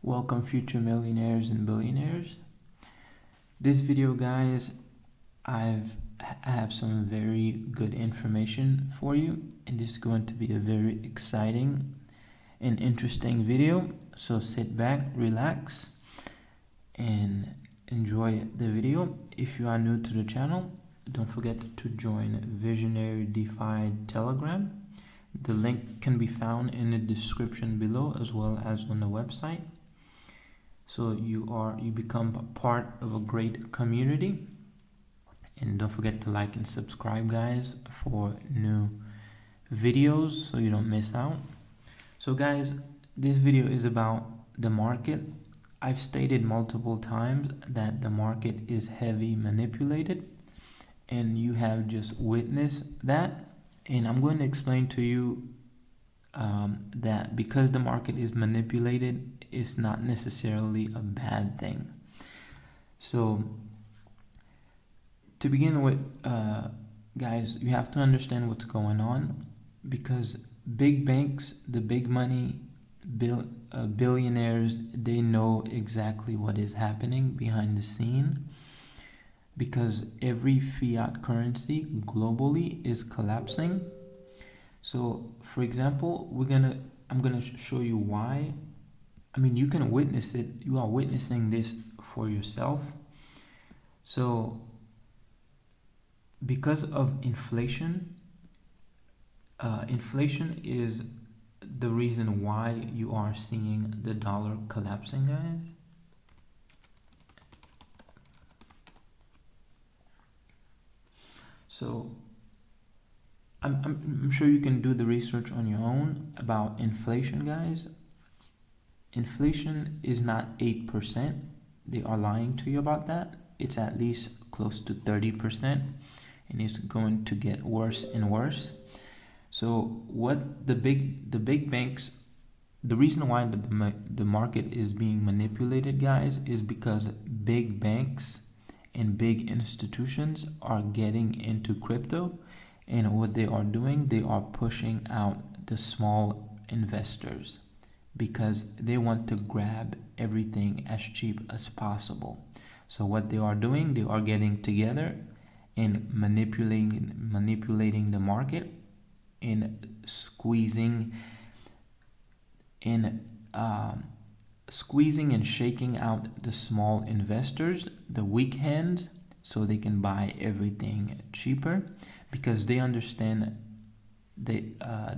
Welcome future millionaires and billionaires. This video, guys, I have some very good information for you, and this is going to be a very exciting and interesting video. So sit back, relax, and enjoy the video. If you are new to the channel, don't forget to join visionaryDefi Telegram. The link can be found in the description below as well as on the website. So you become a part of a great community. And don't forget to like and subscribe, guys, for new videos so you don't miss out. So guys, this video is about the market. I've stated multiple times that the market is heavily manipulated, and you have just witnessed that. And I'm going to explain to you that because the market is manipulated, it's not necessarily a bad thing. So to begin with, guys, you have to understand what's going on, because big banks, the big money, billionaires, they know exactly what is happening behind the scene, because every fiat currency globally is collapsing. So for example, I'm gonna show you why. I mean, you can witness it. You are witnessing this for yourself. So because of inflation, inflation is the reason why you are seeing the dollar collapsing, guys. So I'm sure you can do the research on your own about inflation, guys. Inflation is not 8%. They are lying to you about that. It's at least close to 30%, and it's going to get worse and worse. So what the big banks, the reason why the market is being manipulated, guys, is because big banks and big institutions are getting into crypto, and what they are doing, they are pushing out the small investors because they want to grab everything as cheap as possible. So what they are doing, they are getting together and manipulating the market and squeezing and shaking out the small investors, the weak hands, so they can buy everything cheaper, because they understand the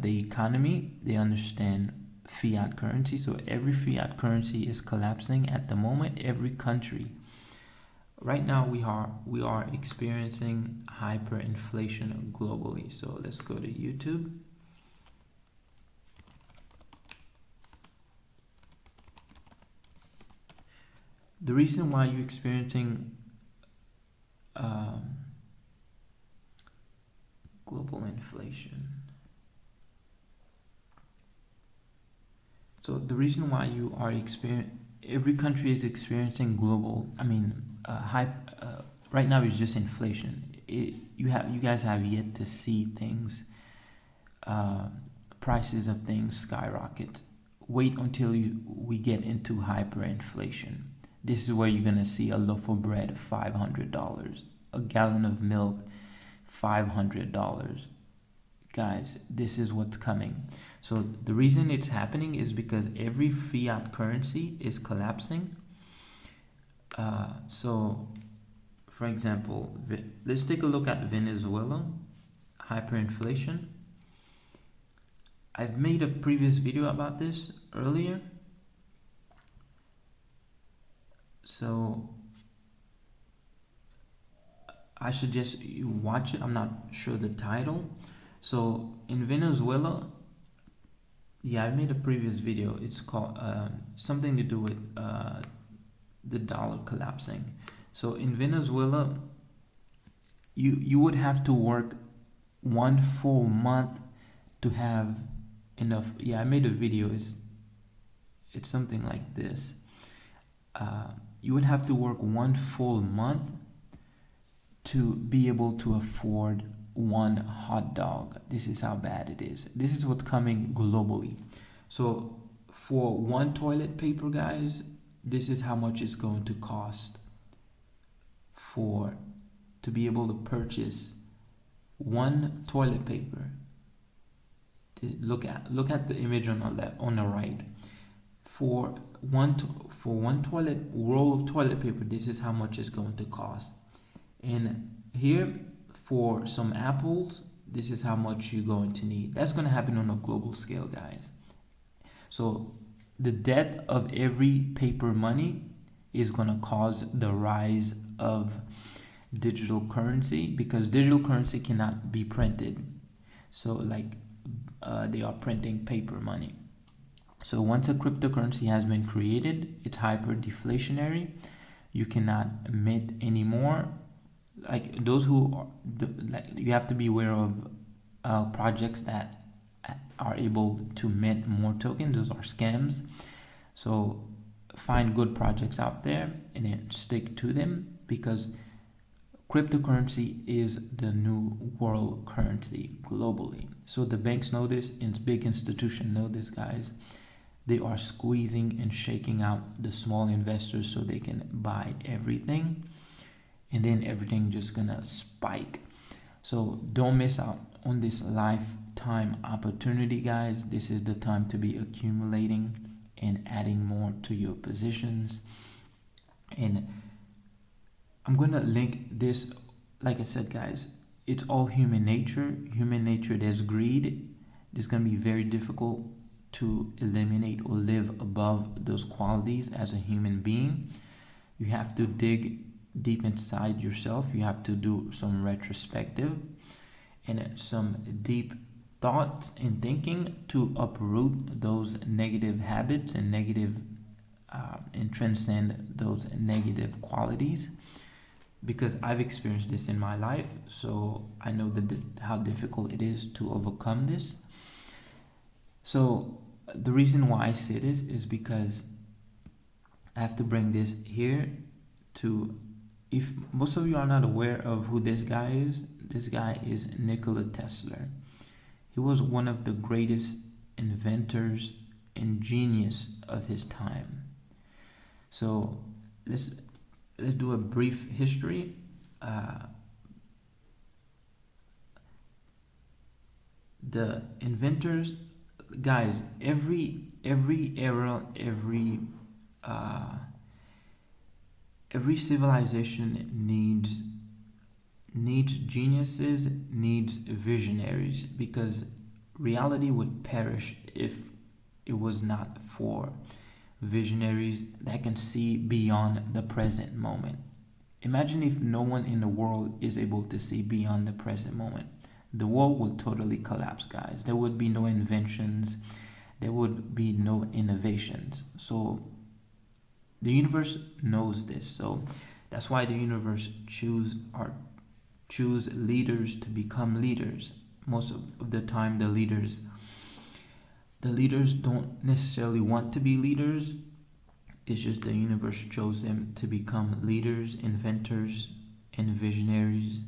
economy, they understand fiat currency. So every fiat currency is collapsing at the moment. Every country right now, we are experiencing hyperinflation globally. So let's go to YouTube. The reason why you're experiencing global inflation. So the reason why you are every country is experiencing global, right now it's just inflation. You guys have yet to see things, prices of things skyrocket. Wait until we get into hyperinflation. This is where you're gonna see a loaf of bread $500, a gallon of milk $500. Guys, this is what's coming. So the reason it's happening is because every fiat currency is collapsing. So for example, let's take a look at Venezuela, hyperinflation. I've made a previous video about this earlier. So I suggest you watch it. I'm not sure the title. So in Venezuela, yeah, I made a previous video. It's called something to do with the dollar collapsing. So in Venezuela, you would have to work 1 full month to have enough. Yeah, I made a video. It's something like this. You would have to work 1 full month to be able to afford one hot dog. This is how bad it is. This is what's coming globally. So for one toilet paper, guys, this is how much it's going to cost to be able to purchase one toilet paper. Look at the image on the left, on the right. For one roll of toilet paper, this is how much it's going to cost. And here, for some apples, this is how much you're going to need. That's going to happen on a global scale, guys. So the death of every paper money is going to cause the rise of digital currency, because digital currency cannot be printed. So like they are printing paper money. So once a cryptocurrency has been created, it's hyper deflationary. You cannot mint anymore. Like those who are, you have to be aware of projects that are able to mint more tokens. Those are scams. So find good projects out there and then stick to them, because cryptocurrency is the new world currency globally. So the banks know this, and big institutions know this, guys. They are squeezing and shaking out the small investors so they can buy everything, and then everything just gonna spike. So don't miss out on this lifetime opportunity, guys. This is the time to be accumulating and adding more to your positions. And I'm gonna link this. Like I said, guys, it's all human nature. Human nature, there's greed. It's gonna be very difficult to eliminate or live above those qualities as a human being. You have to dig deep inside yourself. You have to do some retrospective and some deep thoughts and thinking to uproot those negative habits and and transcend those negative qualities, because I've experienced this in my life, so I know how difficult it is to overcome this. So the reason why I say this is because I have to bring this here to, if most of you are not aware of who this guy is Nikola Tesla. He was one of the greatest inventors and genius of his time. So let's do a brief history. The inventors, guys, every era, every civilization needs geniuses, needs visionaries, because reality would perish if it was not for visionaries that can see beyond the present moment. Imagine if no one in the world is able to see beyond the present moment. The world would totally collapse, guys. There would be no inventions. There would be no innovations. So the universe knows this. So that's why the universe choose leaders to become leaders. Most of the time, the leaders don't necessarily want to be leaders. It's just the universe chose them to become leaders, inventors, and visionaries,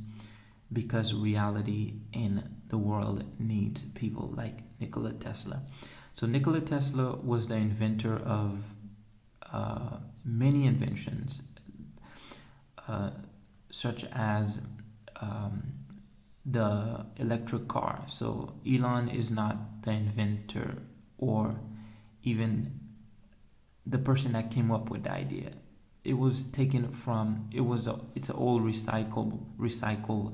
because reality in the world needs people like Nikola Tesla. So Nikola Tesla was the inventor of many inventions, such as the electric car. So Elon is not the inventor or even the person that came up with the idea. It was taken from, it's an old recycle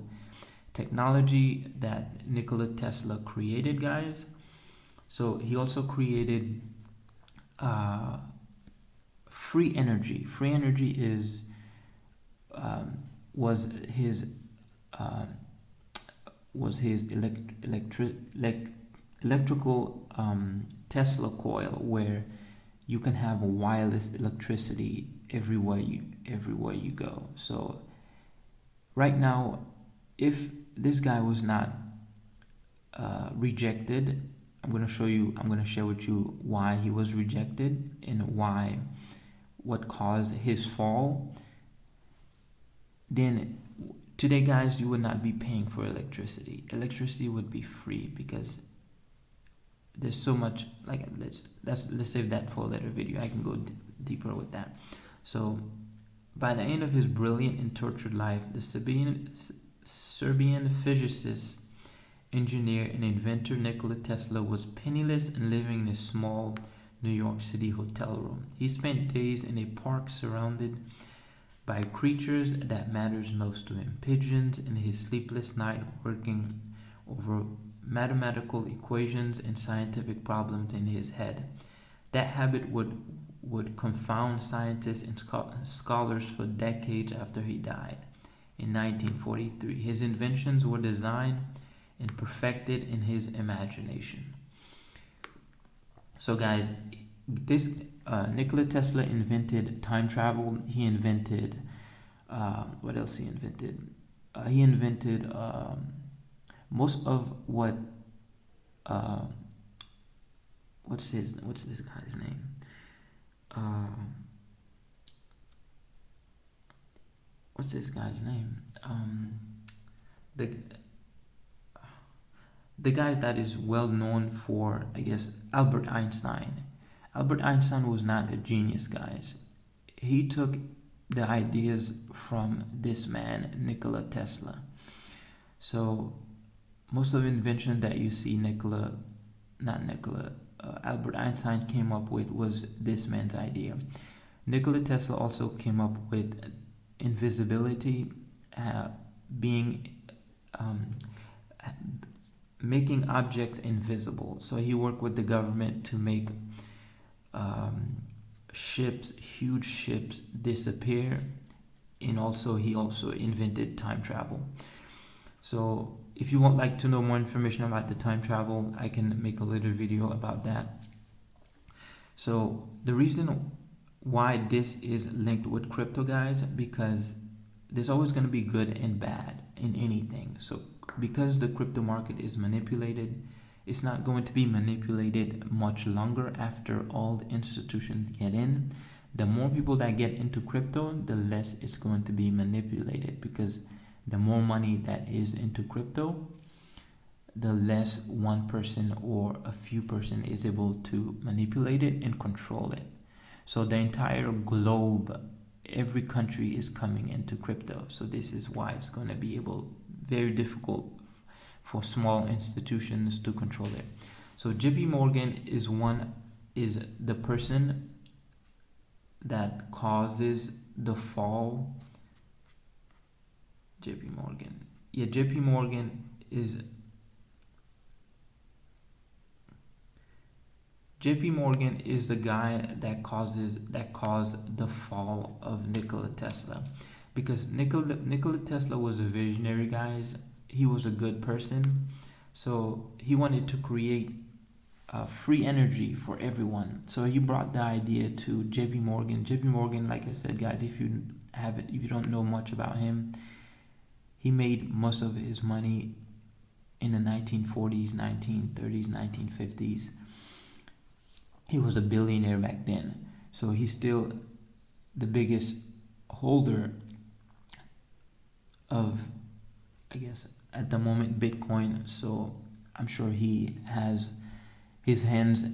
technology that Nikola Tesla created, guys. So he also created free energy. Free energy was his electrical Tesla coil, where you can have wireless electricity everywhere you go. So right now, if this guy was not rejected, I'm going to share with you why he was rejected and what caused his fall. Then today, guys, you would not be paying for electricity. Electricity would be free, because there's so much, like, let's save that for a later video. I can go deeper with that. So by the end of his brilliant and tortured life, the Serbian physicist, engineer, and inventor Nikola Tesla was penniless and living in a small New York City hotel room. He spent days in a park surrounded by creatures that matters most to him, pigeons, in his sleepless night working over mathematical equations and scientific problems in his head. That habit would confound scientists and scholars for decades after he died. In 1943, his inventions were designed and perfected in his imagination. So guys, this Nikola Tesla invented time travel. He invented what else he invented? He invented most of what what's this guy's name? What's this guy's name? The guy that is well known for, I guess, Albert Einstein. Albert Einstein was not a genius, guys. He took the ideas from this man, Nikola Tesla. So most of the invention that you see Albert Einstein came up with was this man's idea. Nikola Tesla also came up with invisibility, making objects invisible. So he worked with the government to make huge ships disappear, and he also invented time travel. So if you want to know more information about the time travel, I can make a little video about that. So the reason why this is linked with crypto, guys, because there's always going to be good and bad in anything. So because the crypto market is manipulated, it's not going to be manipulated much longer after all the institutions get in. The more people that get into crypto, the less it's going to be manipulated, because the more money that is into crypto, the less one person or a few person is able to manipulate it and control it. So the entire globe, every country is coming into crypto. So this is why it's going to be very difficult for small institutions to control it. So JP Morgan is the person that causes the fall. JP Morgan is the guy that caused the fall of Nikola Tesla, because Nikola Tesla was a visionary, guys. He was a good person, so he wanted to create free energy for everyone. So he brought the idea to JP Morgan. JP Morgan, like I said, guys, if you don't know much about him, he made most of his money in the 1940s, 1930s, 1950s. He was a billionaire back then. So he's still the biggest holder of, I guess, at the moment, Bitcoin. So I'm sure he has his hands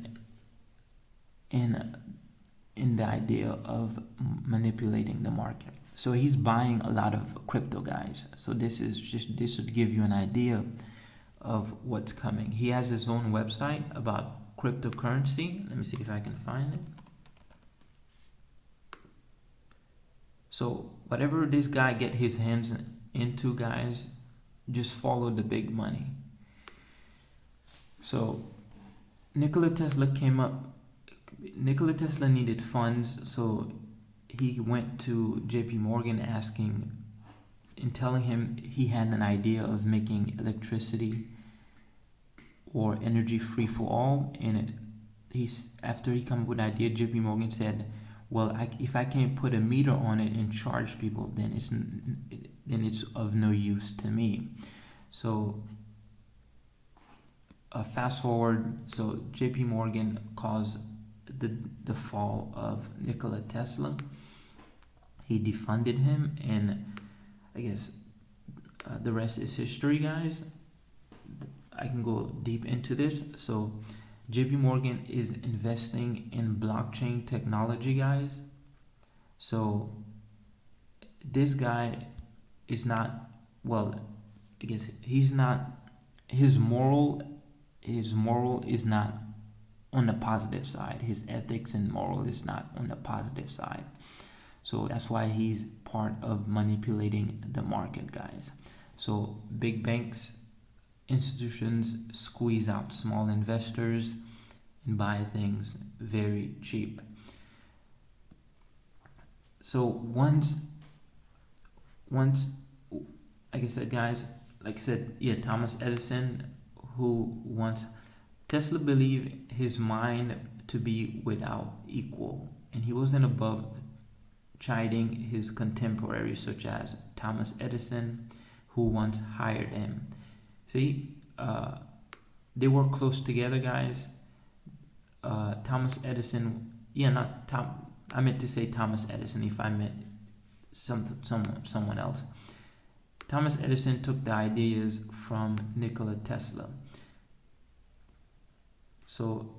in the idea of manipulating the market. So he's buying a lot of crypto, guys. So this should give you an idea of what's coming. He has his own website about cryptocurrency. Let me see if I can find it. So whatever this guy get his hands into, guys, just follow the big money. So Nikola Tesla needed funds, so he went to JP Morgan telling him he had an idea of making electricity or energy free for all. And after he came up with the idea, JP Morgan said, well, if I can't put a meter on it and charge people, then it's of no use to me. So fast forward, so JP Morgan caused the fall of Nikola Tesla. He defunded him, and I guess the rest is history, guys. I can go deep into this. So JP Morgan is investing in blockchain technology, guys. So this guy is not, well, I guess he's not, his moral is not on the positive side. His ethics and moral is not on the positive side. So that's why he's part of manipulating the market, guys. So big banks, institutions squeeze out small investors and buy things very cheap. So once like I said, guys, like I said, yeah, Thomas Edison, who once Tesla believed his mind to be without equal, and he wasn't above chiding his contemporaries such as Thomas Edison, who once hired him. See, they were close together, guys. Thomas Edison, yeah, not Tom. I meant to say Thomas Edison if I meant someone else. Thomas Edison took the ideas from Nikola Tesla. So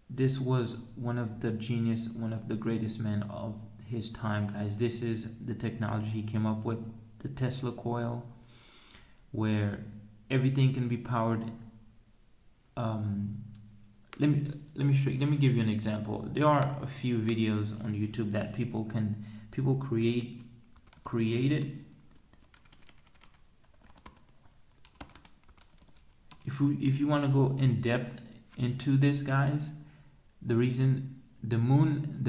this was one of the greatest men of his time, guys. This is the technology he came up with, the Tesla coil, where everything can be powered. Let me give you an example. There are a few videos on YouTube that people created. If you want to go in depth into this, guys, the reason the moon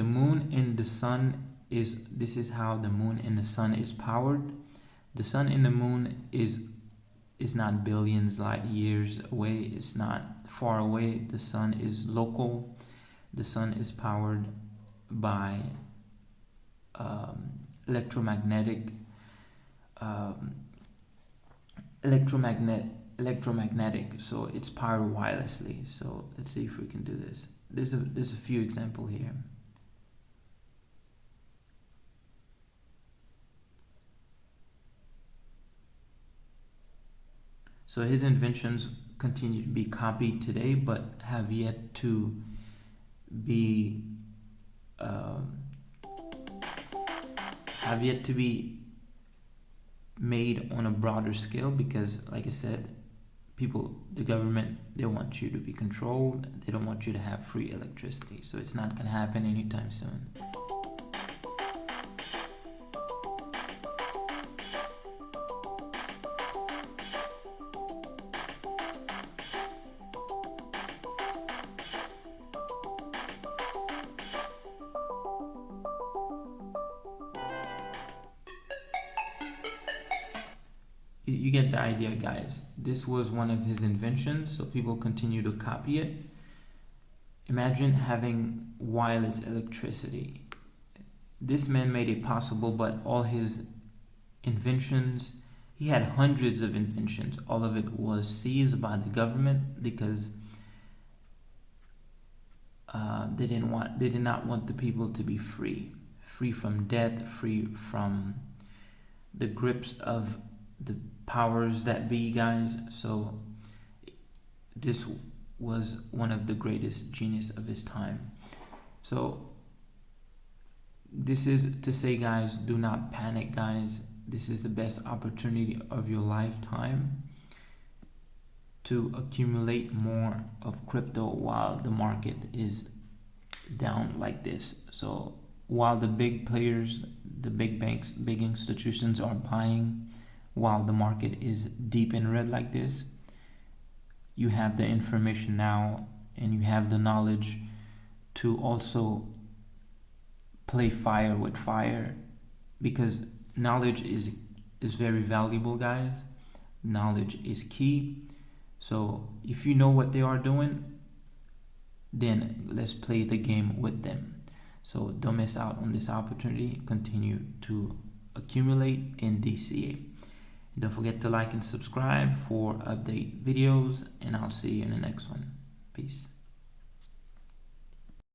and the sun is, this is how the moon and the sun is powered. The sun and the moon is not billions light years away. It's not far away. The sun is local. The sun is powered by electromagnetic. So it's powered wirelessly. So let's see if we can do this. There's a few examples here. So his inventions continue to be copied today, but have yet to be made on a broader scale, because, like I said, the government, they want you to be controlled. They don't want you to have free electricity. So it's not going to happen anytime soon. You get the idea, guys. This was one of his inventions, so people continue to copy it. Imagine having wireless electricity. This man made it possible, but all his inventions, he had hundreds of inventions. All of it was seized by the government because they did not want the people to be free from death, free from the grips of the powers that be, guys. So this was one of the greatest genius of his time. So this is to say, guys, do not panic, guys. This is the best opportunity of your lifetime to accumulate more of crypto while the market is down like this. So while the big players, the big banks, big institutions are buying, while the market is deep in red like this, you have the information now and you have the knowledge to also play fire with fire, because knowledge is very valuable, guys. Knowledge is key. So if you know what they are doing, then let's play the game with them. So don't miss out on this opportunity. Continue to accumulate in DCA. Don't forget to like and subscribe for update videos, and I'll see you in the next one. Peace.